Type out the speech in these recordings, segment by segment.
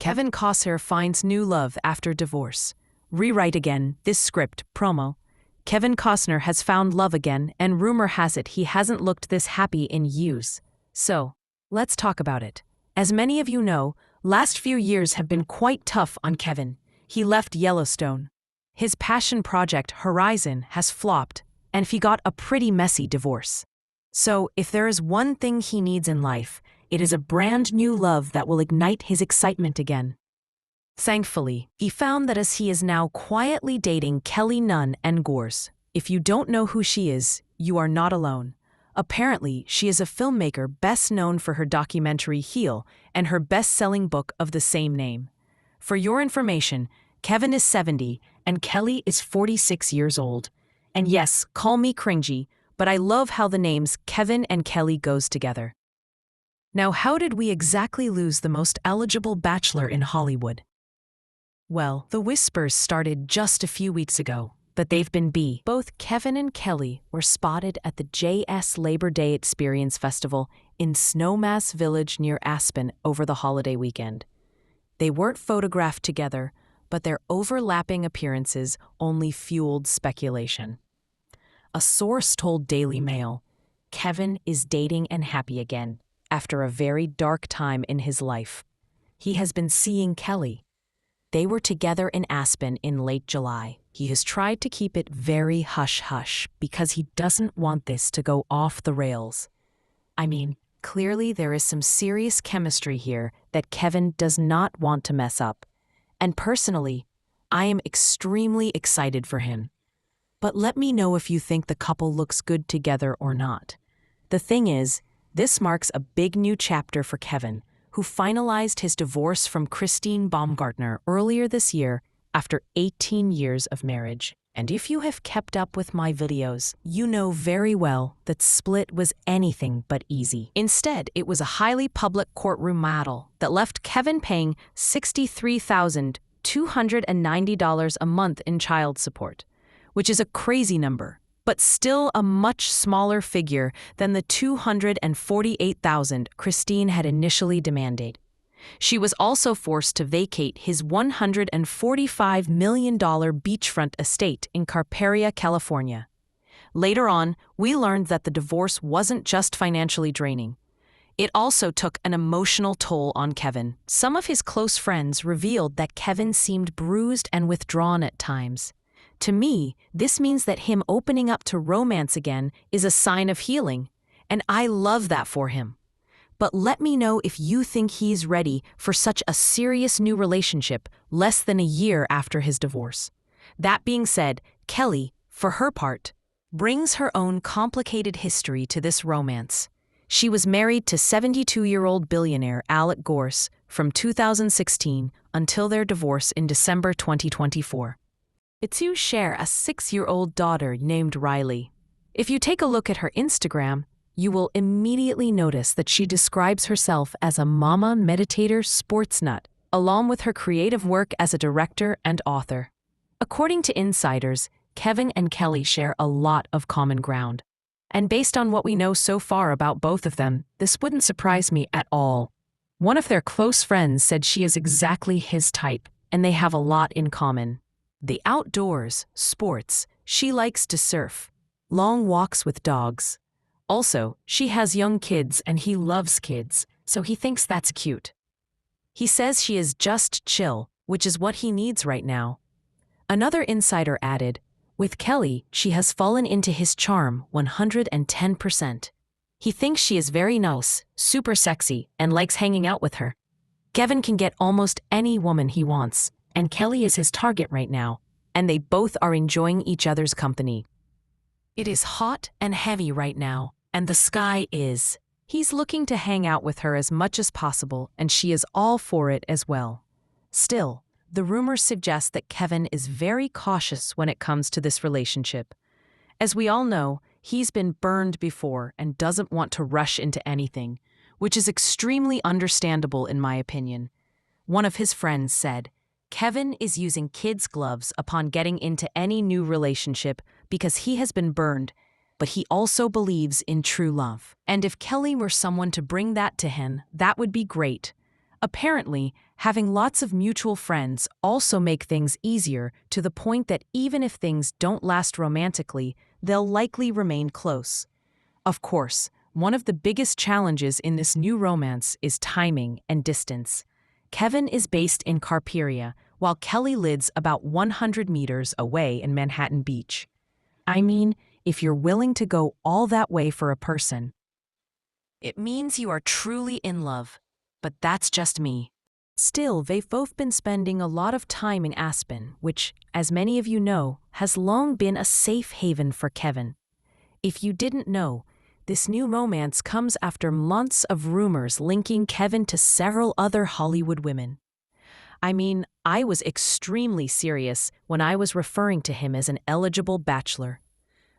Kevin Costner finds new love after divorce. Rewrite again, this script, promo. Kevin Costner has found love again, and rumor has it he hasn't looked this happy in years. So, let's talk about it. As many of you know, last few years have been quite tough on Kevin. He left Yellowstone. His passion project, Horizon, has flopped, and he got a pretty messy divorce. So, if there is one thing he needs in life, it is a brand new love that will ignite his excitement again. Thankfully, he found that as he is now quietly dating Noonan and Gores. If you don't know who she is, you are not alone. Apparently, she is a filmmaker best known for her documentary Heel and her best-selling book of the same name. For your information, Kevin is 70 and Kelly is 46 years old. And yes, call me cringy, but I love how the names Kevin and Kelly goes together. Now, how did we exactly lose the most eligible bachelor in Hollywood? Well, the whispers started just a few weeks ago, but they've been beat. Both Kevin and Kelly were spotted at the JS Labor Day Experience Festival in Snowmass Village near Aspen over the holiday weekend. They weren't photographed together, but their overlapping appearances only fueled speculation. A source told Daily Mail, Kevin is dating and happy again after a very dark time in his life. He has been seeing Kelly. They were together in Aspen in late July. He has tried to keep it very hush-hush because he doesn't want this to go off the rails. I mean, clearly there is some serious chemistry here that Kevin does not want to mess up. And personally, I am extremely excited for him. But let me know if you think the couple looks good together or not. The thing is, this marks a big new chapter for Kevin, who finalized his divorce from Christine Baumgartner earlier this year after 18 years of marriage. And if you have kept up with my videos, you know very well that split was anything but easy. Instead, it was a highly public courtroom battle that left Kevin paying $63,290 a month in child support, which is a crazy number, but still a much smaller figure than the $248,000 Christine had initially demanded. She was also forced to vacate his $145 million beachfront estate in Carperia, California. Later on, we learned that the divorce wasn't just financially draining. It also took an emotional toll on Kevin. Some of his close friends revealed that Kevin seemed bruised and withdrawn at times. To me, this means that him opening up to romance again is a sign of healing, and I love that for him. But let me know if you think he's ready for such a serious new relationship less than a year after his divorce. That being said, Kelly, for her part, brings her own complicated history to this romance. She was married to 72-year-old billionaire Alec Gores from 2016 until their divorce in December 2024. The two share a 6-year-old daughter named Riley. If you take a look at her Instagram, you will immediately notice that she describes herself as a mama meditator sports nut, along with her creative work as a director and author. According to insiders, Kevin and Kelly share a lot of common ground. And based on what we know so far about both of them, this wouldn't surprise me at all. One of their close friends said she is exactly his type, and they have a lot in common. The outdoors, sports, she likes to surf, long walks with dogs. Also, she has young kids and he loves kids, so he thinks that's cute. He says she is just chill, which is what he needs right now. Another insider added, with Kelly, she has fallen into his charm 110%. He thinks she is very nice, super sexy, and likes hanging out with her. Kevin can get almost any woman he wants, and Kelly is his target right now, and they both are enjoying each other's company. It is hot and heavy right now, and the sky is. He's looking to hang out with her as much as possible, and she is all for it as well. Still, the rumors suggest that Kevin is very cautious when it comes to this relationship. As we all know, he's been burned before and doesn't want to rush into anything, which is extremely understandable in my opinion. One of his friends said, Kevin is using kids' gloves upon getting into any new relationship because he has been burned, but he also believes in true love. And if Kelly were someone to bring that to him, that would be great. Apparently, having lots of mutual friends also make things easier to the point that even if things don't last romantically, they'll likely remain close. Of course, one of the biggest challenges in this new romance is timing and distance. Kevin is based in Carperia, while Kelly lives about 100 meters away in Manhattan Beach. I mean, if you're willing to go all that way for a person, it means you are truly in love. But that's just me. Still, they've both been spending a lot of time in Aspen, which, as many of you know, has long been a safe haven for Kevin. If you didn't know, this new romance comes after months of rumors linking Kevin to several other Hollywood women. I mean, I was extremely serious when I was referring to him as an eligible bachelor.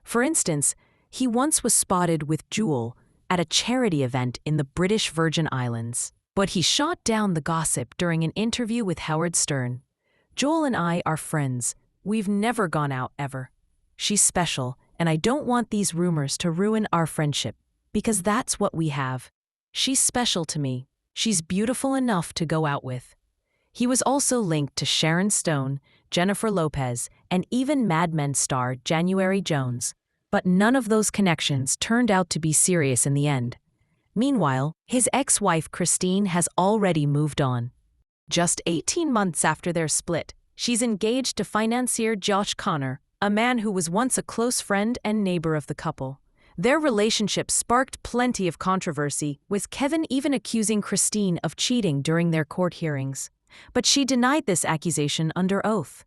For instance, he once was spotted with Jewel at a charity event in the British Virgin Islands. But he shot down the gossip during an interview with Howard Stern. Joel and I are friends. We've never gone out ever. She's special, and I don't want these rumors to ruin our friendship, because that's what we have. She's special to me. She's beautiful enough to go out with. He was also linked to Sharon Stone, Jennifer Lopez, and even Mad Men star January Jones. But none of those connections turned out to be serious in the end. Meanwhile, his ex-wife Christine has already moved on. Just 18 months after their split, she's engaged to financier Josh Connor, a man who was once a close friend and neighbor of the couple. Their relationship sparked plenty of controversy, with Kevin even accusing Christine of cheating during their court hearings. But she denied this accusation under oath.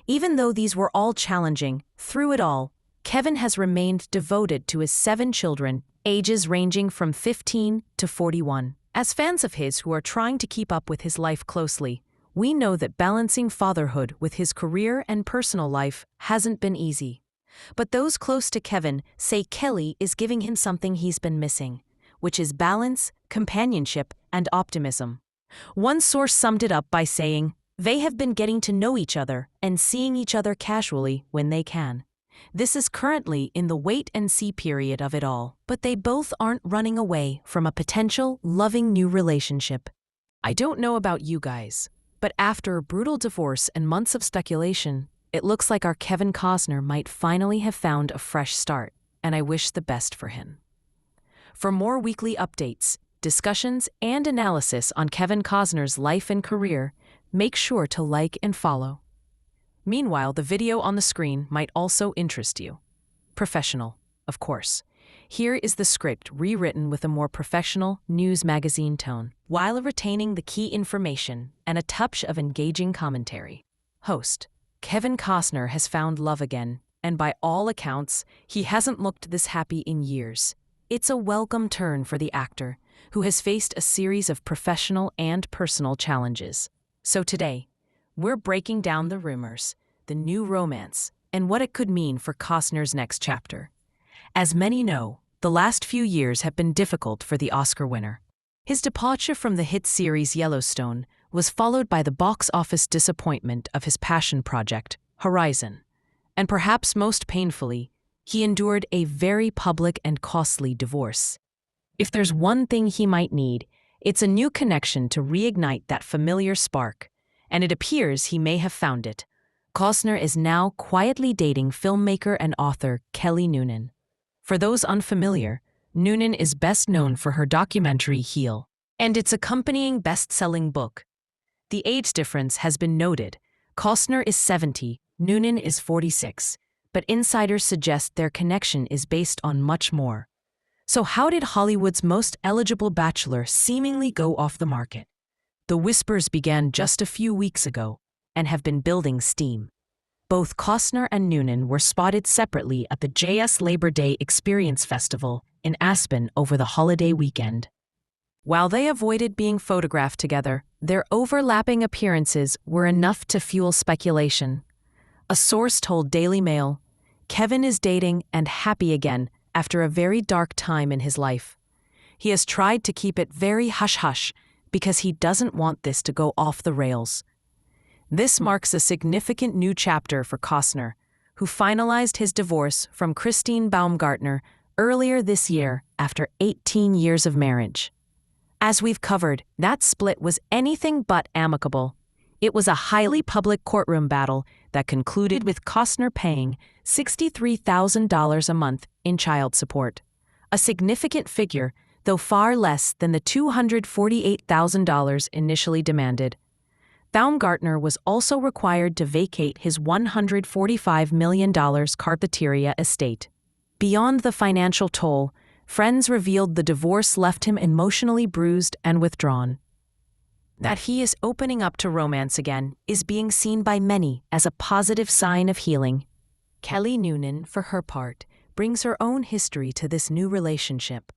Even though these were all challenging, through it all, Kevin has remained devoted to his 7 children, ages ranging from 15 to 41. As fans of his who are trying to keep up with his life closely, we know that balancing fatherhood with his career and personal life hasn't been easy. But those close to Kevin say Kelly is giving him something he's been missing, which is balance, companionship, and optimism. One source summed it up by saying, "They have been getting to know each other and seeing each other casually when they can. This is currently in the wait-and-see period of it all, but they both aren't running away from a potential, loving new relationship." I don't know about you guys, but after a brutal divorce and months of speculation, it looks like our Kevin Costner might finally have found a fresh start, and I wish the best for him. For more weekly updates, discussions, and analysis on Kevin Costner's life and career, make sure to like and follow. Meanwhile, the video on the screen might also interest you. Professional, of course. Here is the script rewritten with a more professional news magazine tone, while retaining the key information and a touch of engaging commentary. Host: Kevin Costner has found love again, and by all accounts, he hasn't looked this happy in years. It's a welcome turn for the actor, who has faced a series of professional and personal challenges. So today, we're breaking down the rumors, the new romance, and what it could mean for Costner's next chapter. As many know, the last few years have been difficult for the Oscar winner. His departure from the hit series Yellowstone was followed by the box office disappointment of his passion project, Horizon. And perhaps most painfully, he endured a very public and costly divorce. If there's one thing he might need, it's a new connection to reignite that familiar spark. And it appears he may have found it. Costner is now quietly dating filmmaker and author Kelly Noonan. For those unfamiliar, Noonan is best known for her documentary Heal and its accompanying best-selling book. The age difference has been noted. Costner is 70, Noonan is 46, but insiders suggest their connection is based on much more. So how did Hollywood's most eligible bachelor seemingly go off the market? The whispers began just a few weeks ago and have been building steam. Both Costner and Noonan were spotted separately at the JS Labor Day Experience Festival in Aspen over the holiday weekend. While they avoided being photographed together, their overlapping appearances were enough to fuel speculation. A source told Daily Mail, "Kevin is dating and happy again after a very dark time in his life. He has tried to keep it very hush-hush because he doesn't want this to go off the rails." This marks a significant new chapter for Costner, who finalized his divorce from Christine Baumgartner earlier this year after 18 years of marriage. As we've covered, that split was anything but amicable. It was a highly public courtroom battle that concluded with Costner paying $63,000 a month in child support. A significant figure, though far less than the $248,000 initially demanded. Baumgartner was also required to vacate his $145 million Carpinteria estate. Beyond the financial toll, friends revealed the divorce left him emotionally bruised and withdrawn. That he is opening up to romance again is being seen by many as a positive sign of healing. Kelly Noonan, for her part, brings her own history to this new relationship.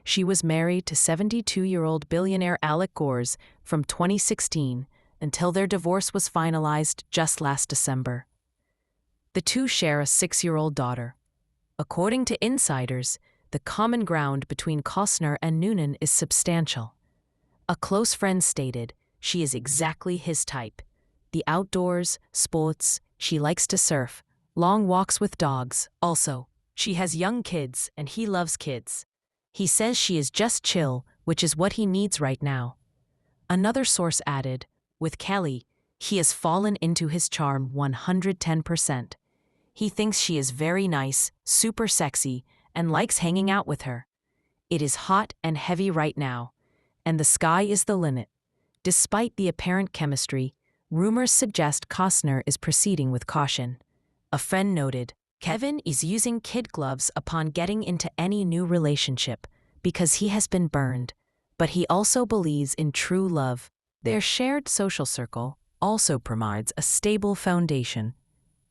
She was married to 72-year-old billionaire Alec Gores from 2016 until their divorce was finalized just last December. The two share a 6-year-old daughter. According to insiders, the common ground between Costner and Noonan is substantial. A close friend stated she is exactly his type. The outdoors, sports, she likes to surf, long walks with dogs. Also, she has young kids and he loves kids. He says she is just chill, which is what he needs right now. Another source added, with Kelly, he has fallen into his charm 110%. He thinks she is very nice, super sexy, and likes hanging out with her. It is hot and heavy right now, and the sky is the limit. Despite the apparent chemistry, rumors suggest Costner is proceeding with caution. A friend noted, Kevin is using kid gloves upon getting into any new relationship because he has been burned, but he also believes in true love. Their shared social circle also provides a stable foundation,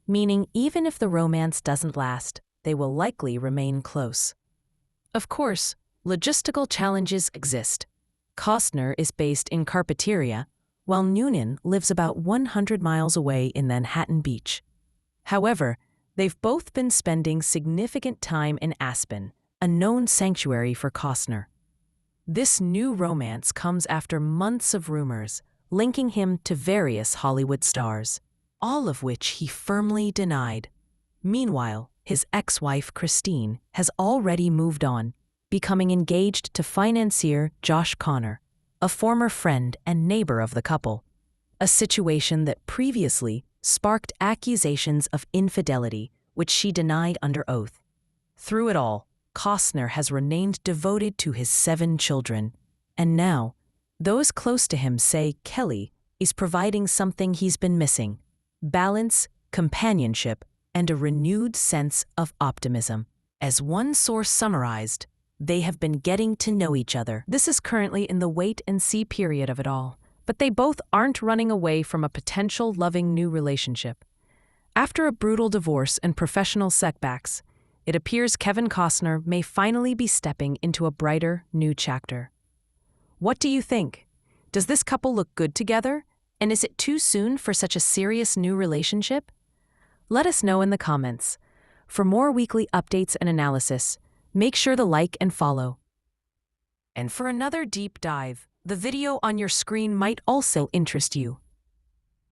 meaning even if the romance doesn't last, they will likely remain close. Of course, logistical challenges exist. Costner is based in Carpinteria, while Noonan lives about 100 miles away in Manhattan Beach. However, they've both been spending significant time in Aspen, a known sanctuary for Costner. This new romance comes after months of rumors linking him to various Hollywood stars, all of which he firmly denied. Meanwhile, his ex-wife Christine has already moved on, becoming engaged to financier Josh Connor, a former friend and neighbor of the couple, a situation that previously sparked accusations of infidelity, which she denied under oath. Through it all, Costner has remained devoted to his 7 children, and now, those close to him say Kelly is providing something he's been missing: balance, companionship, and a renewed sense of optimism. As one source summarized, they have been getting to know each other. This is currently in the wait-and-see period of it all, but they both aren't running away from a potential loving new relationship. After a brutal divorce and professional setbacks, it appears Kevin Costner may finally be stepping into a brighter, new chapter. What do you think? Does this couple look good together? And is it too soon for such a serious new relationship? Let us know in the comments. For more weekly updates and analysis, make sure to like and follow. And for another deep dive, the video on your screen might also interest you.